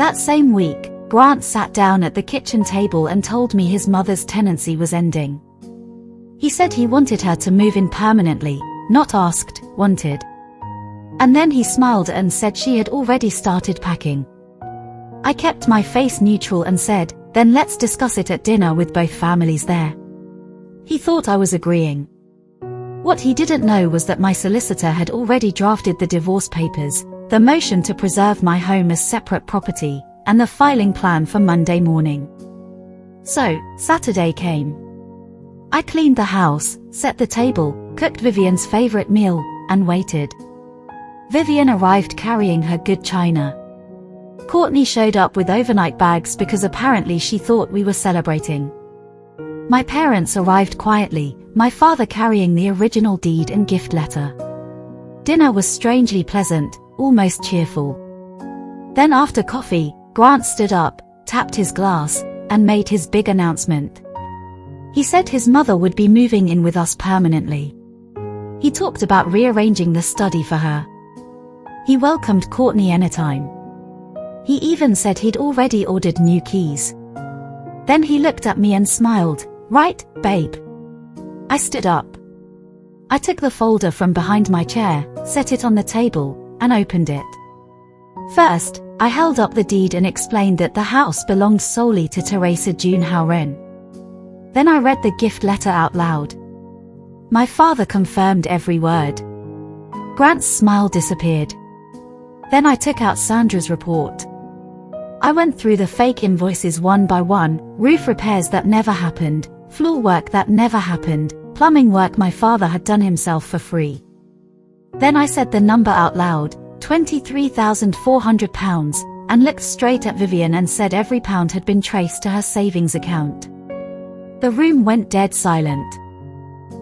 That same week, Grant sat down at the kitchen table and told me his mother's tenancy was ending. He said he wanted her to move in permanently, not asked, wanted. And then he smiled and said she had already started packing. I kept my face neutral and said, then let's discuss it at dinner with both families there. He thought I was agreeing. What he didn't know was that my solicitor had already drafted the divorce papers, the motion to preserve my home as separate property, and the filing plan for Monday morning. So, Saturday came. I cleaned the house, set the table, cooked Vivian's favorite meal, and waited. Vivian arrived carrying her good china. Courtney showed up with overnight bags because apparently she thought we were celebrating. My parents arrived quietly, my father carrying the original deed and gift letter. Dinner was strangely pleasant, almost cheerful. Then after coffee, Grant stood up, tapped his glass, and made his big announcement. He said his mother would be moving in with us permanently. He talked about rearranging the study for her. He welcomed Courtney anytime. He even said he'd already ordered new keys. Then he looked at me and smiled. Right, babe? I stood up. I took the folder from behind my chair, set it on the table, and opened it. First, I held up the deed and explained that the house belonged solely to Teresa June Hauren. Then I read the gift letter out loud. My father confirmed every word. Grant's smile disappeared. Then I took out Sandra's report. I went through the fake invoices one by one, roof repairs that never happened, floor work that never happened, plumbing work my father had done himself for free. Then I said the number out loud, £23,400, and looked straight at Vivian and said every pound had been traced to her savings account. The room went dead silent.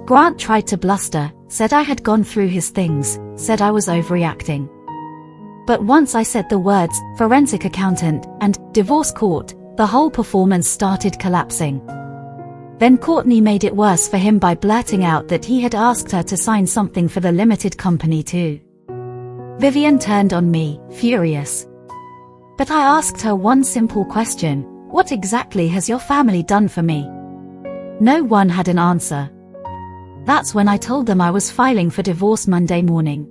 Grant tried to bluster, said I had gone through his things, said I was overreacting. But once I said the words, forensic accountant, and divorce court, the whole performance started collapsing. Then Courtney made it worse for him by blurting out that he had asked her to sign something for the limited company too. Vivian turned on me, furious. But I asked her one simple question: what exactly has your family done for me? No one had an answer. That's when I told them I was filing for divorce Monday morning.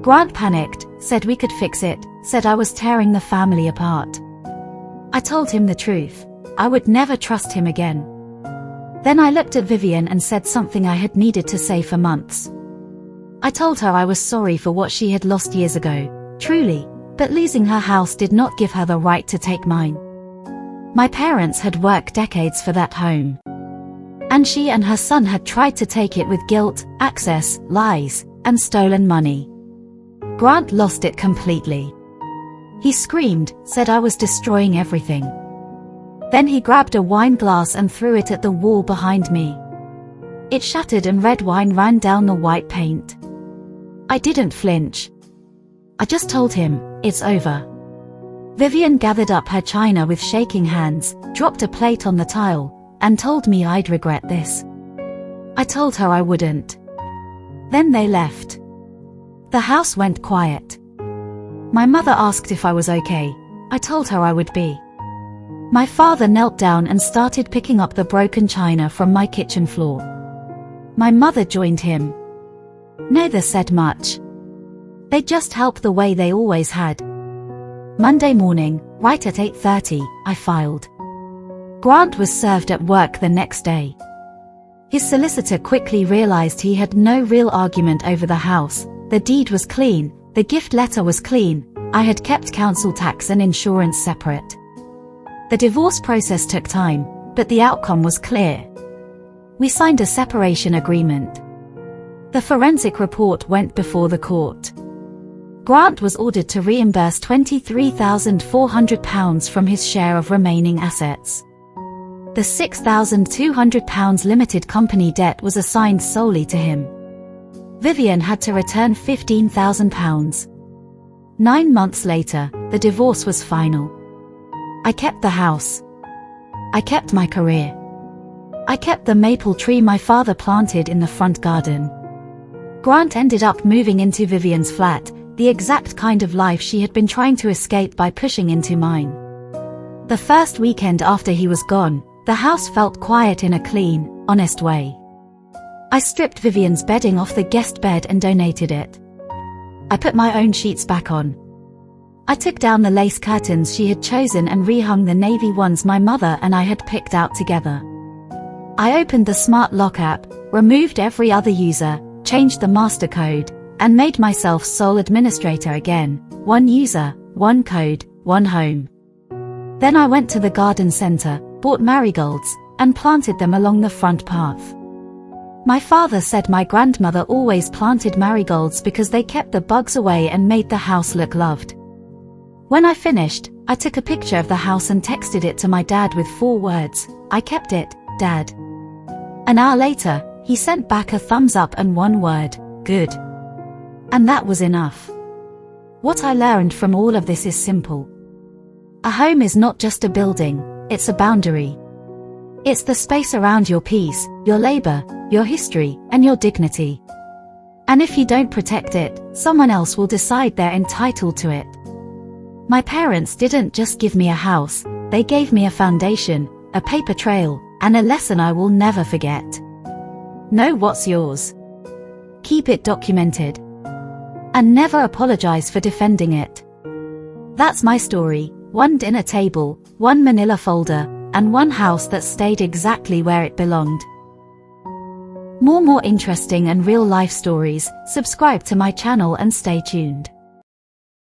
Grant panicked, said we could fix it, said I was tearing the family apart. I told him the truth. I would never trust him again. Then I looked at Vivian and said something I had needed to say for months. I told her I was sorry for what she had lost years ago, truly, but losing her house did not give her the right to take mine. My parents had worked decades for that home. And she and her son had tried to take it with guilt, access, lies, and stolen money. Grant lost it completely. He screamed, said I was destroying everything. Then he grabbed a wine glass and threw it at the wall behind me. It shattered and red wine ran down the white paint. I didn't flinch. I just told him, it's over. Vivian gathered up her china with shaking hands, dropped a plate on the tile, and told me I'd regret this. I told her I wouldn't. Then they left. The house went quiet. My mother asked if I was okay. I told her I would be. My father knelt down and started picking up the broken china from my kitchen floor. My mother joined him. Neither said much. They just helped the way they always had. Monday morning, right at 8:30, I filed. Grant was served at work the next day. His solicitor quickly realized he had no real argument over the house. The deed was clean, the gift letter was clean, I had kept council tax and insurance separate. The divorce process took time, but the outcome was clear. We signed a separation agreement. The forensic report went before the court. Grant was ordered to reimburse £23,400 from his share of remaining assets. The £6,200 limited company debt was assigned solely to him. Vivian had to return £15,000. 9 months later, the divorce was final. I kept the house. I kept my career. I kept the maple tree my father planted in the front garden. Grant ended up moving into Vivian's flat, the exact kind of life she had been trying to escape by pushing into mine. The first weekend after he was gone, the house felt quiet in a clean, honest way. I stripped Vivian's bedding off the guest bed and donated it. I put my own sheets back on. I took down the lace curtains she had chosen and rehung the navy ones my mother and I had picked out together. I opened the smart lock app, removed every other user, changed the master code, and made myself sole administrator again. One user, one code, one home. Then I went to the garden center, bought marigolds, and planted them along the front path. My father said my grandmother always planted marigolds because they kept the bugs away and made the house look loved. When I finished, I took a picture of the house and texted it to my dad with 4 words, "I kept it, Dad." An hour later, he sent back a thumbs up and 1 word, "Good." And that was enough. What I learned from all of this is simple. A home is not just a building, it's a boundary. It's the space around your peace, your labor, your history, and your dignity. And if you don't protect it, someone else will decide they're entitled to it. My parents didn't just give me a house, they gave me a foundation, a paper trail, and a lesson I will never forget. Know what's yours. Keep it documented. And never apologize for defending it. That's my story, 1 dinner table, 1 manila folder, and 1 house that stayed exactly where it belonged. More interesting and real life stories, subscribe to my channel and stay tuned.